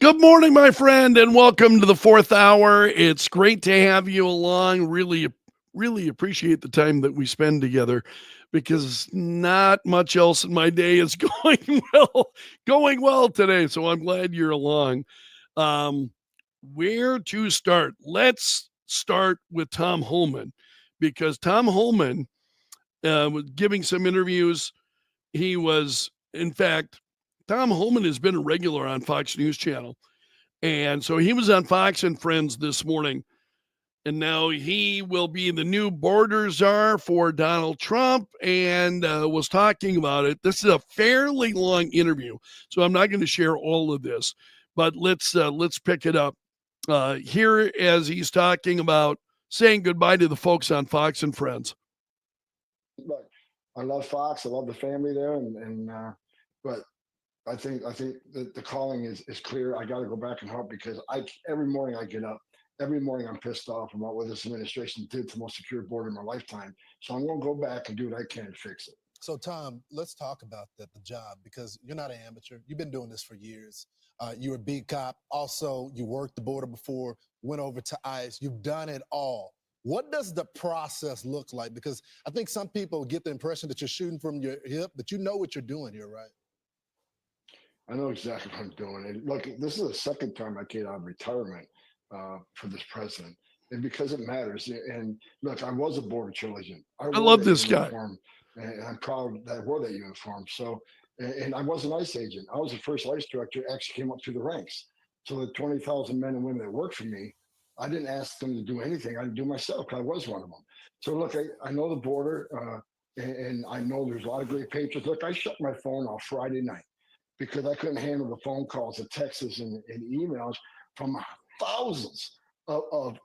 Good morning, my friend, and welcome to the fourth hour. It's great to have you along. Really appreciate the time that we spend together because not much else in my day is going well today. So I'm glad you're along. Um, where to start? Let's start with Tom Holman because Tom Holman was giving some interviews. He was, in fact, Tom Holman has been a regular on Fox News Channel. And so he was on Fox and Friends this morning. And now he will be the new border czar for Donald Trump and was talking about it. This is a fairly long interview, so I'm not going to share all of this, but let's pick it up here as he's talking about saying goodbye to the folks on Fox and Friends. Look, I love Fox. I love the family there, but I think that the calling is clear. I got to go back and help because every morning I get up. Every morning I'm pissed off about what this administration did to the most secure border in my lifetime. So I'm going to go back and do what I can to fix it. So, Tom, let's talk about the job, because you're not an amateur. You've been doing this for years. You're a beat cop. Also, you worked the border before, went over to ICE. You've done it all. What does the process look like? Because I think some people get the impression that you're shooting from your hip, but you know what you're doing here, right? I know exactly what I'm doing. And look, this is the second time I get out of retirement for this president. And because it matters. And look, I was a border patrol agent. I wore love that this guy. uniform, and I'm proud that I wore that uniform. So, and I was an ICE agent. I was the first ICE director that actually came up through the ranks. So the 20,000 men and women that worked for me, I didn't ask them to do anything. I do myself. I was one of them. So look, I know the border, and I know there's a lot of great patriots. Look, I shut my phone off Friday night because I couldn't handle the phone calls, the texts, and emails from thousands of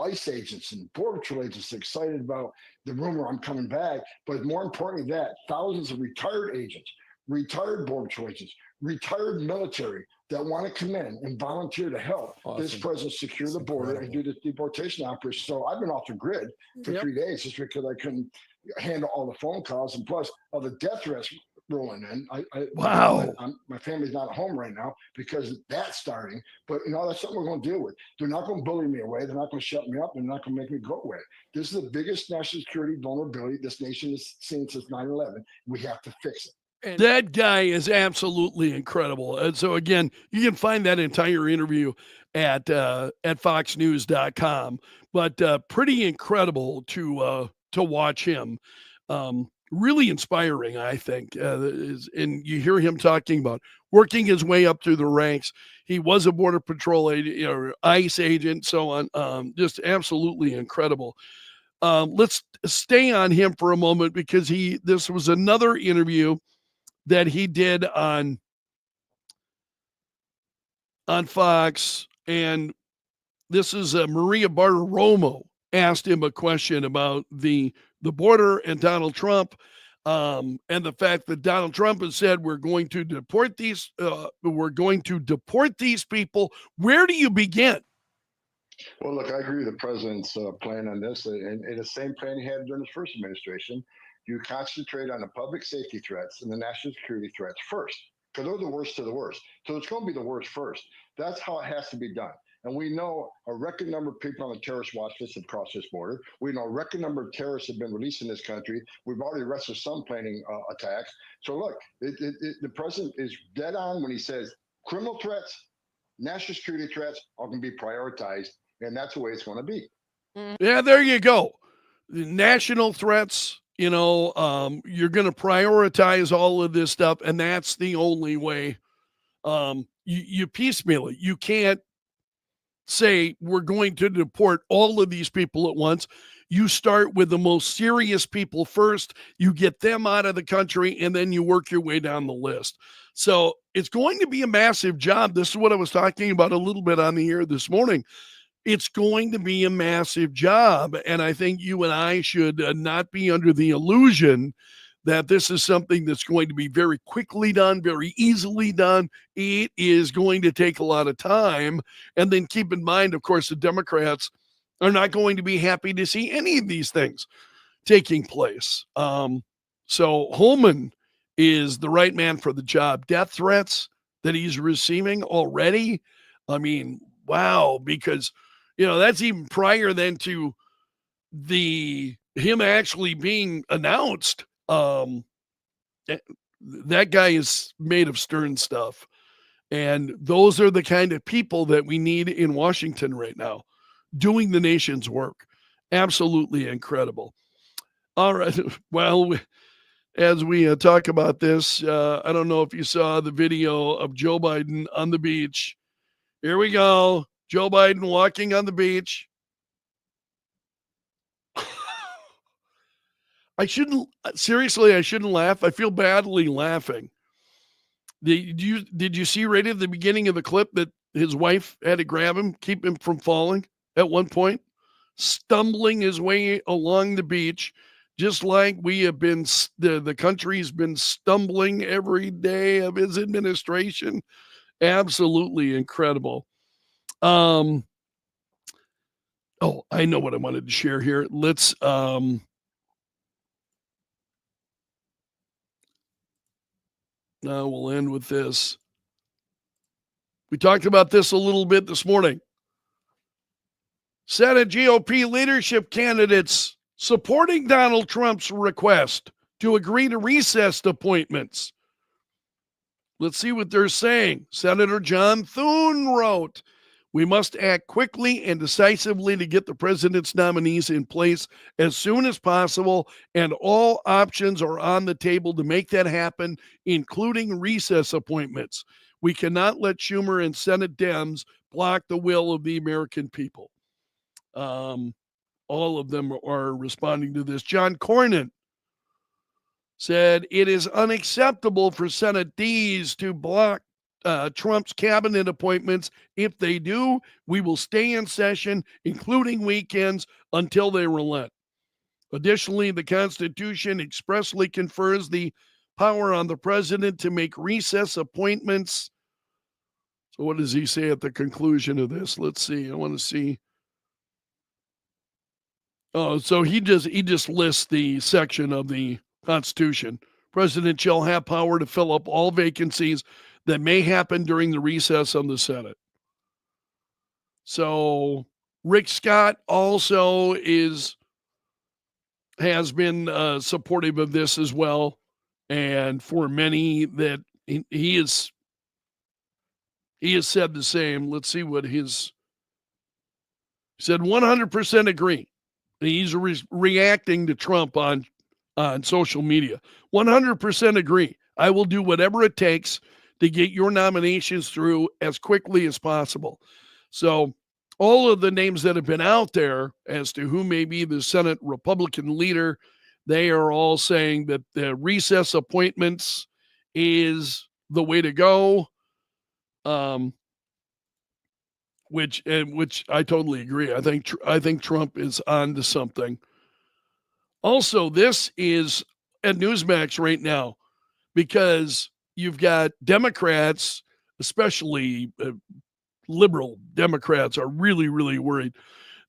ICE agents and border patrol agents excited about the rumor I'm coming back. But more importantly, that thousands of retired agents, retired border patrol agents, retired military that want to come in and volunteer to help this president secure the border and do the deportation operation. So I've been off the grid for 3 days just because I couldn't handle all the phone calls, and plus all the death threats rolling in. Wow. My family's not at home right now because that's starting. But that's something we're going to deal with. They're not going to bully me away. They're not going to shut me up. They're not going to make me go away. This is the biggest national security vulnerability this nation has seen since 9/11. We have to fix it. And that guy is absolutely incredible. And so again, you can find that entire interview at foxnews.com. But pretty incredible to watch him. Really inspiring, I think. And you hear him talking about working his way up through the ranks. He was a border patrol agent, or ICE agent, so on. Just absolutely incredible. Let's stay on him for a moment because this was another interview that he did on Fox, and this is Maria Bartiromo asked him a question about the border and Donald Trump, and the fact that Donald Trump has said we're going to deport these people. Where do you begin? Well, look, I agree with the president's plan on this, and the same plan he had during his first administration. You concentrate on the public safety threats and the national security threats first, because they're the worst of the worst. So it's going to be the worst first. That's how it has to be done. And we know a record number of people on the terrorist watch list have crossed this border. We know a record number of terrorists have been released in this country. We've already arrested some planning attacks. So look, the president is dead on when he says criminal threats, national security threats are going to be prioritized, and that's the way it's going to be. Yeah, there you go. The national threats. You're going to prioritize all of this stuff, and that's the only way. You piecemeal it. You can't say we're going to deport all of these people at once. You start with the most serious people first. You get them out of the country, and then you work your way down the list. So it's going to be a massive job. This is what I was talking about a little bit on the air this morning. It's going to be a massive job. And I think you and I should not be under the illusion that this is something that's going to be very quickly done, very easily done. It is going to take a lot of time. And then keep in mind, of course, the Democrats are not going to be happy to see any of these things taking place. So Holman is the right man for the job. Death threats that he's receiving already, I mean, wow, because that's even prior then to him actually being announced. That guy is made of stern stuff. And those are the kind of people that we need in Washington right now, doing the nation's work. Absolutely incredible. All right. Well, as we talk about this, I don't know if you saw the video of Joe Biden on the beach. Here we go. Joe Biden walking on the beach. I shouldn't laugh. I feel badly laughing. Did you see right at the beginning of the clip that his wife had to grab him, keep him from falling at one point, stumbling his way along the beach, just like we have been, the country's been stumbling every day of his administration. Absolutely incredible. Oh, I know what I wanted to share here. Let's now we'll end with this. We talked about this a little bit this morning. Senate GOP leadership candidates supporting Donald Trump's request to agree to recessed appointments. Let's see what they're saying. Senator John Thune wrote, "We must act quickly and decisively to get the president's nominees in place as soon as possible, and all options are on the table to make that happen, including recess appointments. We cannot let Schumer and Senate Dems block the will of the American people." All of them are responding to this. John Cornyn said, "It is unacceptable for Senate Ds to block Trump's cabinet appointments. If they do, we will stay in session, including weekends, until they relent. Additionally, the Constitution expressly confers the power on the president to make recess appointments." So what does he say at the conclusion of this? Let's see. I want to see. Oh, so he just lists the section of the Constitution. President shall have power to fill up all vacancies that may happen during the recess of the Senate. So Rick Scott also has been supportive of this as well, and for many that he has said the same. Let's see what he said. 100% agree. He's reacting to Trump on social media. 100% agree. I will do whatever it takes to get your nominations through as quickly as possible. So all of the names that have been out there as to who may be the Senate Republican leader, they are all saying that the recess appointments is the way to go. Which I totally agree. I think Trump is on to something. Also, this is at Newsmax right now because you've got Democrats, especially liberal Democrats, are really, really worried.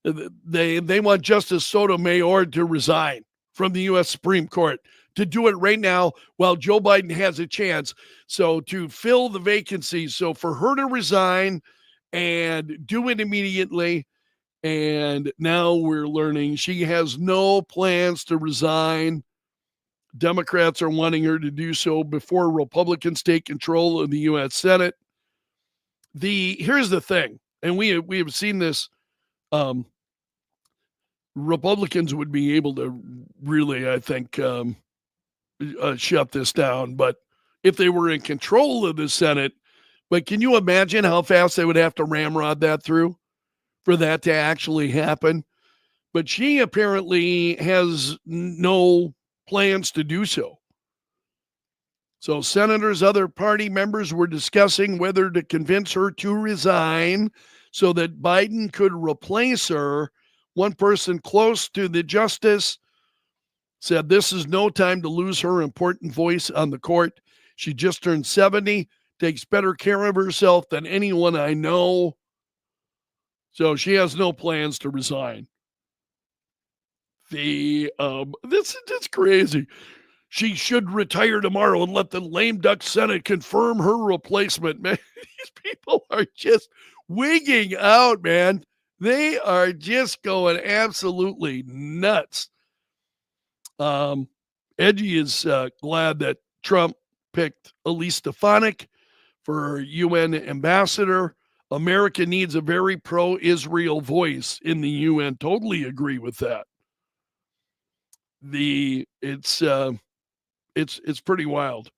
They want Justice Sotomayor to resign from the U.S. Supreme Court, to do it right now while Joe Biden has a chance. So to fill the vacancies, so for her to resign and do it immediately. And now we're learning she has no plans to resign. Democrats are wanting her to do so before Republicans take control of the U.S. Senate. Here's the thing, and we have seen this. Republicans would be able to really, I think, shut this down. But if they were in control of the Senate, but can you imagine how fast they would have to ramrod that through for that to actually happen? But she apparently has no plans to do so. So senators, other party members were discussing whether to convince her to resign so that Biden could replace her. One person close to the justice said, "This is no time to lose her important voice on the court. She just turned 70, takes better care of herself than anyone I know." So she has no plans to resign. This is crazy. "She should retire tomorrow and let the lame duck Senate confirm her replacement." Man, these people are just wigging out, man. They are just going absolutely nuts. Edgy is glad that Trump picked Elise Stefanik for UN ambassador. America needs a very pro-Israel voice in the UN. Totally agree with that. It's pretty wild.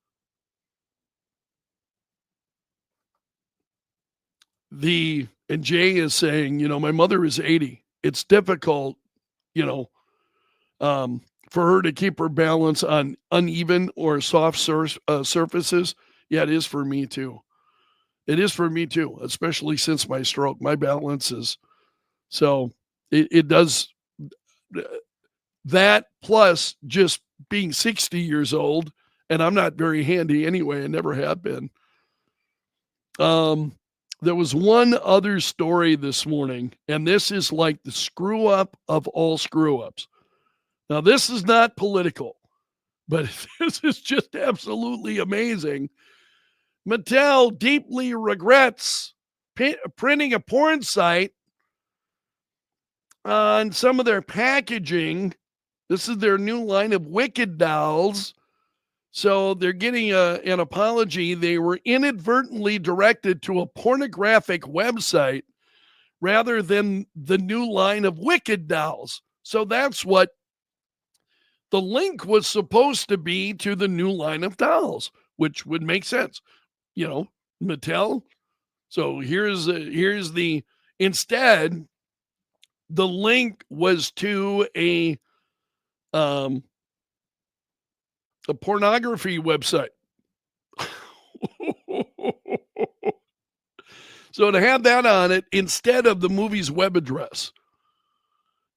And Jay is saying, my mother is 80. It's difficult, for her to keep her balance on uneven or soft surfaces. Yeah, it is for me too. It is for me too, especially since my stroke. My balance is so it does that, plus just being 60 years old, and I'm not very handy anyway. I never have been. There was one other story this morning, and this is like the screw up of all screw ups. Now, this is not political, but this is just absolutely amazing. Mattel deeply regrets printing a porn site on some of their packaging. This is their new line of Wicked dolls. So they're getting an apology. They were inadvertently directed to a pornographic website rather than the new line of Wicked dolls. So that's what the link was supposed to be, to the new line of dolls, which would make sense. Mattel. So here's the instead, the link was to a pornography website. So to have that on it instead of the movie's web address.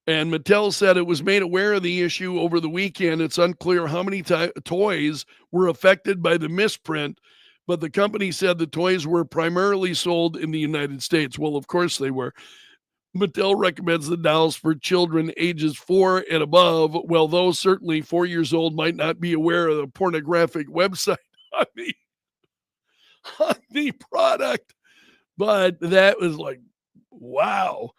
And Mattel said it was made aware of the issue over the weekend. It's unclear how many toys were affected by the misprint, but the company said the toys were primarily sold in the United States. Well, of course they were. Mattel recommends the dolls for children ages 4 and above. Well, those certainly 4 years old might not be aware of the pornographic website on the product, but that was like, wow.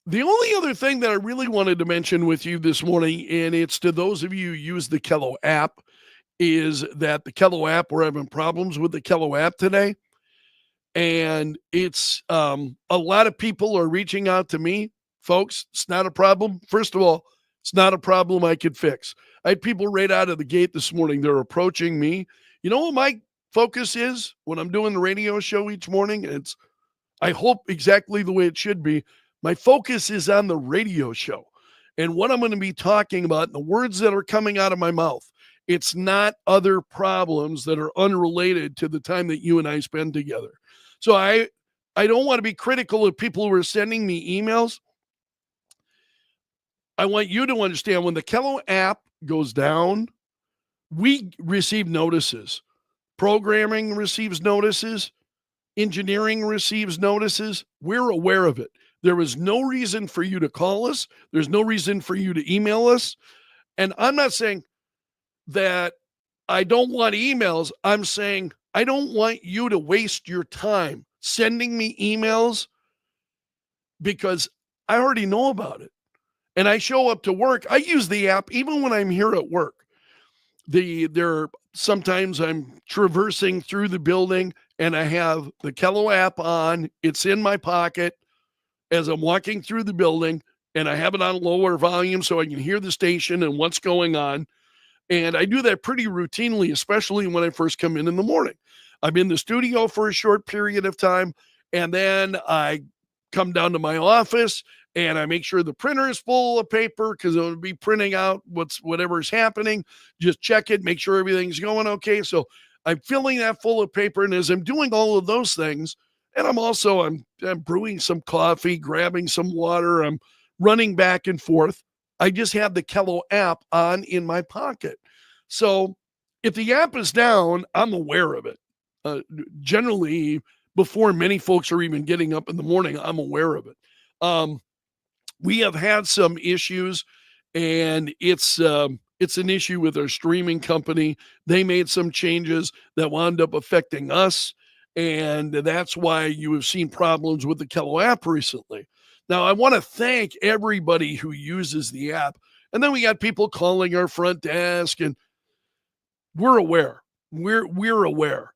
The only other thing that I really wanted to mention with you this morning, and it's to those of you who use the Kello app, is that the Kello app, we're having problems with the Kello app today. And it's a lot of people are reaching out to me. Folks, it's not a problem. First of all, it's not a problem I could fix. I had people right out of the gate this morning. They're approaching me. You know what my focus is when I'm doing the radio show each morning? It's, I hope, exactly the way it should be. My focus is on the radio show and what I'm going to be talking about, and the words that are coming out of my mouth. It's not other problems that are unrelated to the time that you and I spend together. So I don't want to be critical of people who are sending me emails. I want you to understand, when the Kello app goes down, we receive notices. Programming receives notices. Engineering receives notices. We're aware of it. There is no reason for you to call us. There's no reason for you to email us. And I'm not saying that I don't want emails. I'm saying I don't want you to waste your time sending me emails, because I already know about it. And I show up to work. I use the app even when I'm here at work. Sometimes I'm traversing through the building and I have the Kello app on. It's in my pocket as I'm walking through the building, and I have it on lower volume so I can hear the station and what's going on. And I do that pretty routinely, especially when I first come in the morning. I'm in the studio for a short period of time, and then I come down to my office and I make sure the printer is full of paper, because I'm going to be printing out whatever's happening. Just check it, make sure everything's going okay. So I'm filling that full of paper, and as I'm doing all of those things, and I'm brewing some coffee, grabbing some water, I'm running back and forth. I just have the Kello app on in my pocket. So if the app is down, I'm aware of it. Generally, before many folks are even getting up in the morning, I'm aware of it. We have had some issues, and it's an issue with our streaming company. They made some changes that wound up affecting us. And that's why you have seen problems with the Kello app recently. Now, I want to thank everybody who uses the app. And then we got people calling our front desk, and we're aware. We're aware.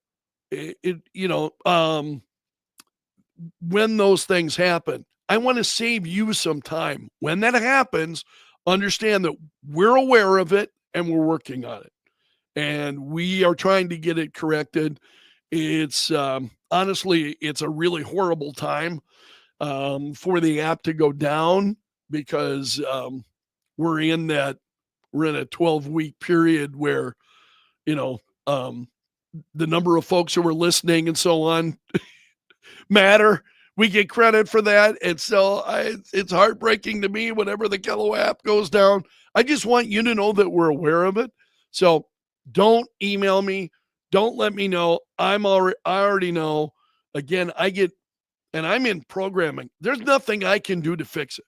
When those things happen, I want to save you some time. When that happens, understand that we're aware of it and we're working on it. And we are trying to get it corrected. It's honestly, it's a really horrible time for the app to go down because we're in a 12-week period where, you know, the number of folks who are listening and so on matter. We get credit for that. And so it's heartbreaking to me whenever the Kello app goes down. I just want you to know that we're aware of it. So don't email me. Don't let me know. I already know. Again, I'm in programming. There's nothing I can do to fix it.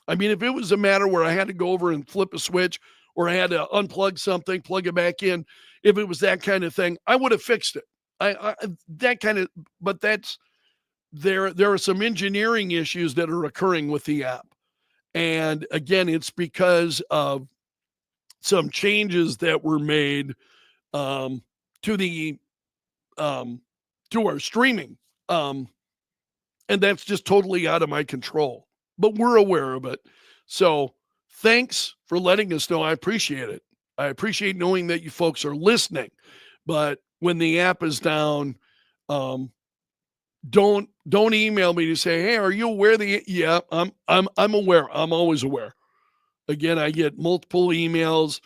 I mean, if it was a matter where I had to go over and flip a switch or I had to unplug something, plug it back in, if it was that kind of thing, I would have fixed it. But there are some engineering issues that are occurring with the app. And again, it's because of some changes that were made to the to our streaming. And that's just totally out of my control. But we're aware of it. So thanks for letting us know. I appreciate it. I appreciate knowing that you folks are listening. But when the app is down, don't email me to say, hey, are you aware yeah, I'm aware. I'm always aware. Again, I get multiple emails.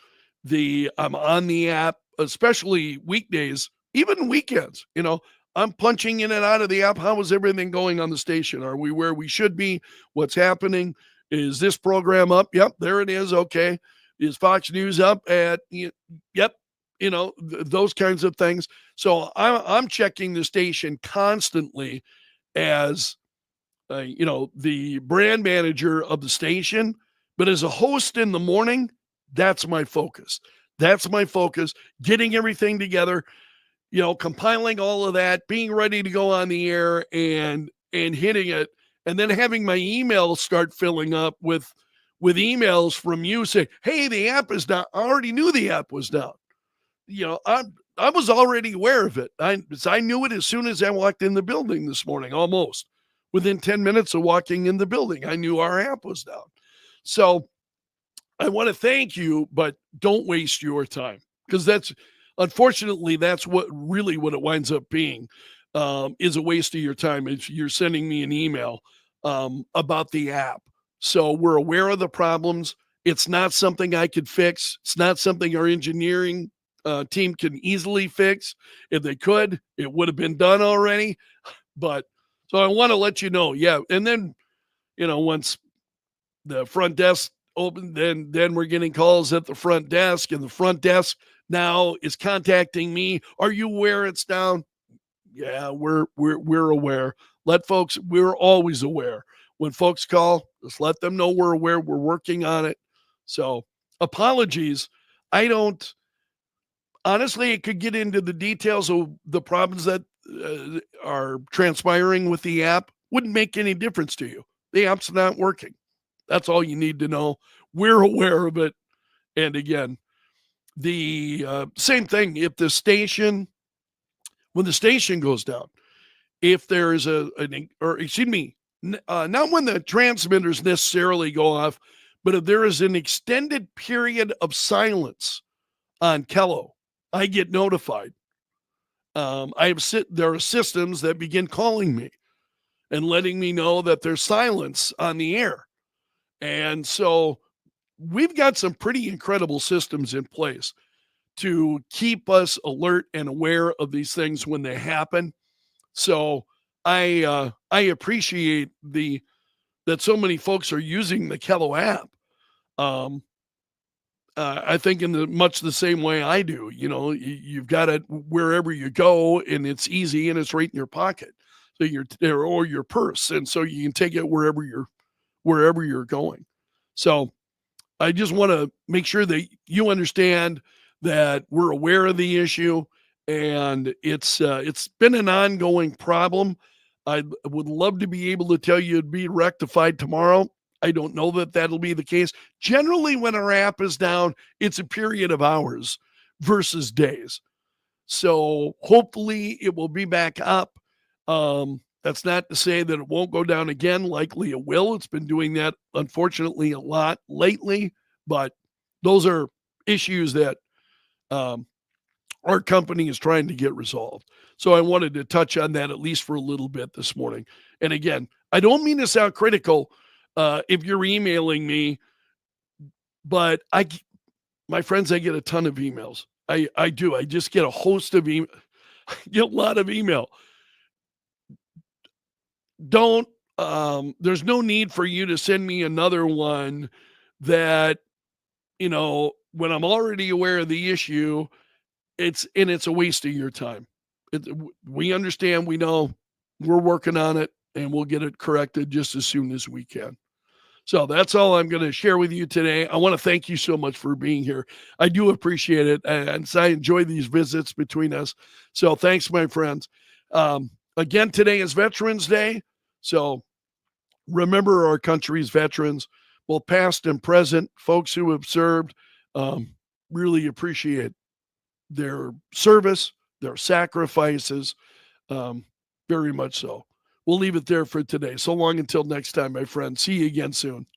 I'm on the app, especially weekdays, even weekends. I'm punching in and out of the app. How is everything going on the station? Are we where we should be? What's happening? Is this program up? Yep, there it is. Okay. Is Fox News up at? Yep. Those kinds of things. So I'm checking the station constantly as the brand manager of the station. But as a host in the morning, that's my focus. That's my focus. Getting everything together, compiling all of that, being ready to go on the air and hitting it, and then having my emails start filling up with emails from you saying, hey, the app is down. I already knew the app was down. I was already aware of it. I knew it as soon as I walked in the building this morning, almost within 10 minutes of walking in the building. I knew our app was down. So I want to thank you, but don't waste your time, because unfortunately, that's what it winds up being, is a waste of your time if you're sending me an email about the app. So we're aware of the problems. It's not something I could fix. It's not something our engineering team can easily fix. If they could, it would have been done already. But so I want to let you know, yeah. And then, once the front desk open, then we're getting calls at the front desk, and the front desk now is contacting me. Are you aware it's down? Yeah, we're aware. We're always aware. When folks call, just let them know we're aware. We're working on it. So apologies. Honestly, it could get into the details of the problems that are transpiring with the app. Wouldn't make any difference to you. The app's not working. That's all you need to know. We're aware of it. And again, the same thing. When the station goes down, if there is not when the transmitters necessarily go off, but if there is an extended period of silence on Kello, I get notified. There are systems that begin calling me and letting me know that there's silence on the air. And so we've got some pretty incredible systems in place to keep us alert and aware of these things when they happen. So I appreciate that so many folks are using the Kello app. I think in much the same way I do. You've got it wherever you go, and it's easy, and it's right in your pocket, so you're there, or your purse, and so you can take it wherever you're going. So I just want to make sure that you understand that we're aware of the issue, and it's been an ongoing problem. I would love to be able to tell you it'd be rectified tomorrow. I don't know that that'll be the case. Generally, when our app is down, it's a period of hours versus days. So hopefully it will be back up. That's not to say that it won't go down again. Likely it will. It's been doing that, unfortunately, a lot lately. But those are issues that our company is trying to get resolved. So I wanted to touch on that at least for a little bit this morning. And again, I don't mean to sound critical if you're emailing me, but my friends, I get a ton of emails. I do. I just get a host of email. I get a lot of email. There's no need for you to send me another one that, when I'm already aware of the issue, it's a waste of your time. We understand, we know, we're working on it, and we'll get it corrected just as soon as we can. So that's all I'm going to share with you today. I want to thank you so much for being here. I do appreciate it, and I enjoy these visits between us. So thanks, my friends. Again, today is Veterans Day. So remember our country's veterans, both past and present, folks who have served. Really appreciate their service, their sacrifices, very much so. We'll leave it there for today. So long until next time, my friend. See you again soon.